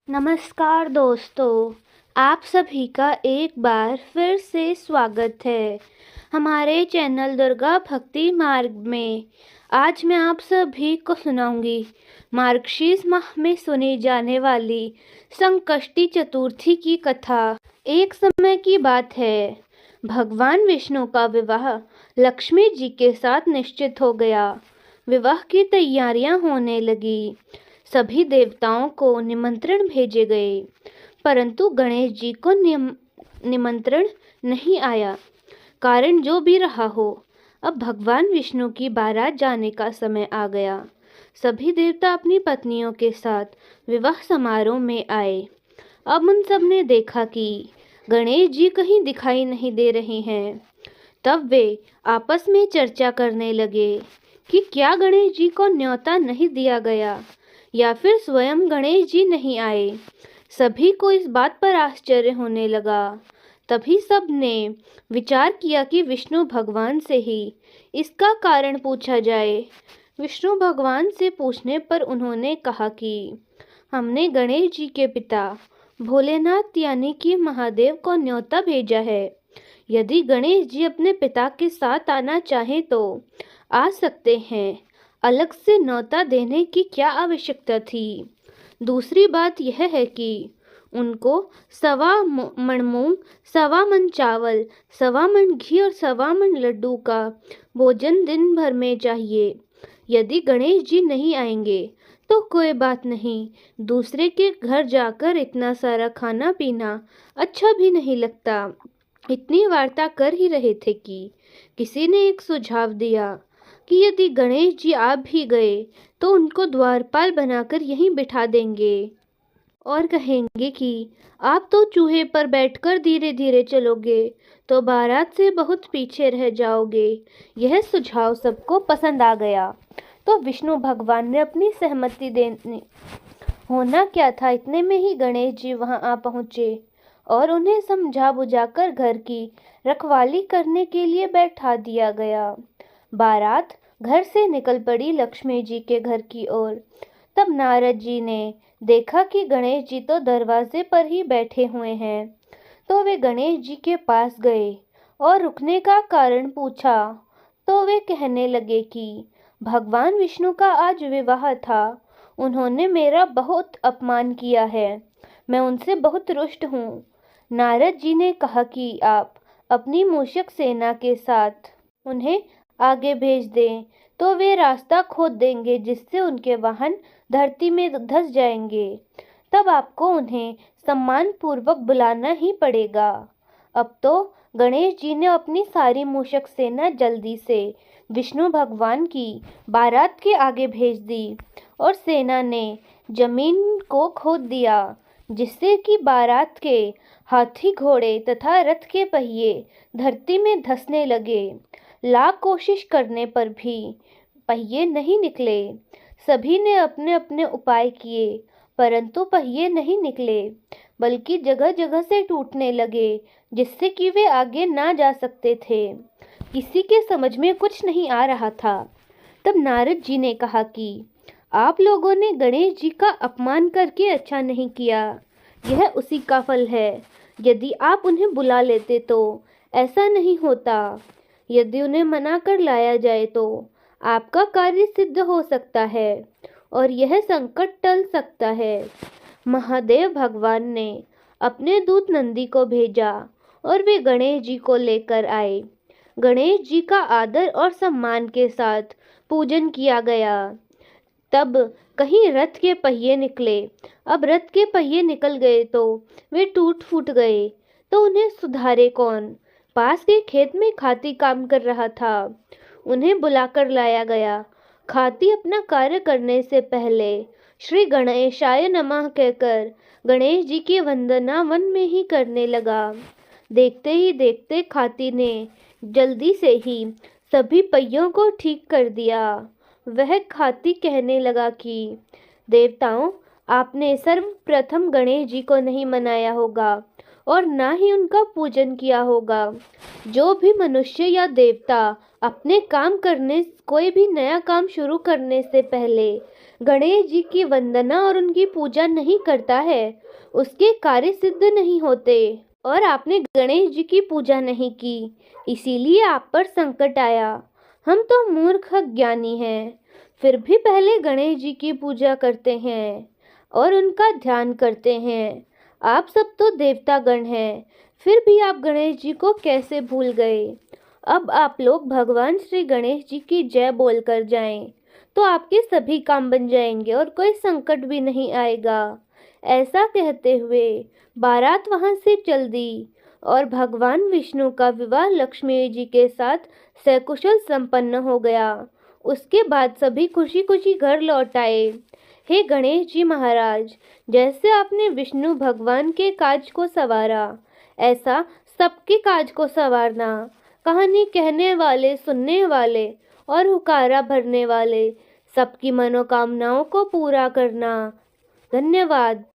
नमस्कार दोस्तों, आप सभी का एक बार फिर से स्वागत है हमारे चैनल दुर्गा भक्ति मार्ग में। आज मैं आप सभी को सुनाऊंगी मार्गशीर्ष माह में सुनी जाने वाली संकष्टी चतुर्थी की कथा। एक समय की बात है, भगवान विष्णु का विवाह लक्ष्मी जी के साथ निश्चित हो गया। विवाह की तैयारियां होने लगी। सभी देवताओं को निमंत्रण भेजे गए, परंतु गणेश जी को निमंत्रण नहीं आया। कारण जो भी रहा हो, अब भगवान विष्णु की बारात जाने का समय आ गया। सभी देवता अपनी पत्नियों के साथ विवाह समारोह में आए। अब उन सब ने देखा कि गणेश जी कहीं दिखाई नहीं दे रहे हैं। तब वे आपस में चर्चा करने लगे कि क्या गणेश जी को न्योता नहीं दिया गया या फिर स्वयं गणेश जी नहीं आए। सभी को इस बात पर आश्चर्य होने लगा। तभी सब ने विचार किया कि विष्णु भगवान से ही इसका कारण पूछा जाए। विष्णु भगवान से पूछने पर उन्होंने कहा कि हमने गणेश जी के पिता भोलेनाथ यानी कि महादेव को न्योता भेजा है। यदि गणेश जी अपने पिता के साथ आना चाहें तो आ सकते हैं। अलग से न्योता देने की क्या आवश्यकता थी। दूसरी बात यह है कि उनको 1.25 मूंग, 1.25 चावल, 1.25 घी और 1.25 लड्डू का भोजन दिन भर में चाहिए। यदि गणेश जी नहीं आएंगे तो कोई बात नहीं, दूसरे के घर जाकर इतना सारा खाना पीना अच्छा भी नहीं लगता। इतनी वार्ता कर ही रहे थे कि किसी ने एक सुझाव दिया कि यदि गणेश जी आ भी गए तो उनको द्वारपाल बनाकर यहीं बिठा देंगे और कहेंगे कि आप तो चूहे पर बैठकर धीरे धीरे चलोगे तो बारात से बहुत पीछे रह जाओगे। यह सुझाव सबको पसंद आ गया तो विष्णु भगवान ने अपनी सहमति देने होना क्या था, इतने में ही गणेश जी वहां आ पहुंचे और उन्हें समझा बुझाकर घर की रखवाली करने के लिए बैठा दिया गया। बारात घर से निकल पड़ी लक्ष्मी जी के घर की ओर। तब नारद जी ने देखा कि गणेश जी तो दरवाजे पर ही बैठे हुए हैं, तो वे गणेश जी के पास गए और रुकने का कारण पूछा। तो वे कहने लगे कि भगवान विष्णु का आज विवाह था, उन्होंने मेरा बहुत अपमान किया है, मैं उनसे बहुत रुष्ट हूँ। नारद जी ने कहा कि आप अपनी मूषक सेना के साथ उन्हें आगे भेज दें तो वे रास्ता खोद देंगे, जिससे उनके वाहन धरती में धंस जाएंगे। तब आपको उन्हें सम्मान पूर्वक बुलाना ही पड़ेगा। अब तो गणेश जी ने अपनी सारी मूषक सेना जल्दी से विष्णु भगवान की बारात के आगे भेज दी और सेना ने जमीन को खोद दिया, जिससे कि बारात के हाथी घोड़े तथा रथ के पहिए धरती में धंसने लगे। लाख कोशिश करने पर भी पहिए नहीं निकले। सभी ने अपने अपने उपाय किए, परंतु पहिए नहीं निकले, बल्कि जगह जगह से टूटने लगे, जिससे कि वे आगे ना जा सकते थे। किसी के समझ में कुछ नहीं आ रहा था। तब नारद जी ने कहा कि आप लोगों ने गणेश जी का अपमान करके अच्छा नहीं किया, यह उसी का फल है। यदि आप उन्हें बुला लेते तो ऐसा नहीं होता। यदि उन्हें मना कर लाया जाए तो आपका कार्य सिद्ध हो सकता है और यह संकट टल सकता है। महादेव भगवान ने अपने दूत नंदी को भेजा और वे गणेश जी को लेकर आए। गणेश जी का आदर और सम्मान के साथ पूजन किया गया। तब कहीं रथ के पहिए निकले। अब रथ के पहिए निकल गए तो वे टूट फूट गए, तो उन्हें सुधारे कौन। पास के खेत में खाती काम कर रहा था, उन्हें बुलाकर लाया गया। खाती अपना कार्य करने से पहले श्री गणेशाय नमः कहकर गणेश जी की वंदना वन में ही करने लगा। देखते ही देखते खाती ने जल्दी से ही सभी पहियों को ठीक कर दिया। वह खाती कहने लगा कि देवताओं, आपने सर्वप्रथम गणेश जी को नहीं मनाया होगा और ना ही उनका पूजन किया होगा। जो भी मनुष्य या देवता अपने काम करने कोई भी नया काम शुरू करने से पहले गणेश जी की वंदना और उनकी पूजा नहीं करता है, उसके कार्य सिद्ध नहीं होते। और आपने गणेश जी की पूजा नहीं की, इसीलिए आप पर संकट आया। हम तो मूर्ख अज्ञानी हैं, फिर भी पहले गणेश जी की पूजा करते हैं और उनका ध्यान करते हैं। आप सब तो देवता गण हैं, फिर भी आप गणेश जी को कैसे भूल गए? अब आप लोग भगवान श्री गणेश जी की जय बोलकर जाएं, तो आपके सभी काम बन जाएंगे और कोई संकट भी नहीं आएगा। ऐसा कहते हुए बारात वहां से चल दी और भगवान विष्णु का विवाह लक्ष्मी जी के साथ सकुशल संपन्न हो गया। उसके बाद सभी खुशी खुशी घर लौट आए। हे गणेश जी महाराज, जैसे आपने विष्णु भगवान के काज को संवारा, ऐसा सबके काज को संवारना। कहानी कहने वाले, सुनने वाले और हुकारा भरने वाले सबकी मनोकामनाओं को पूरा करना। धन्यवाद।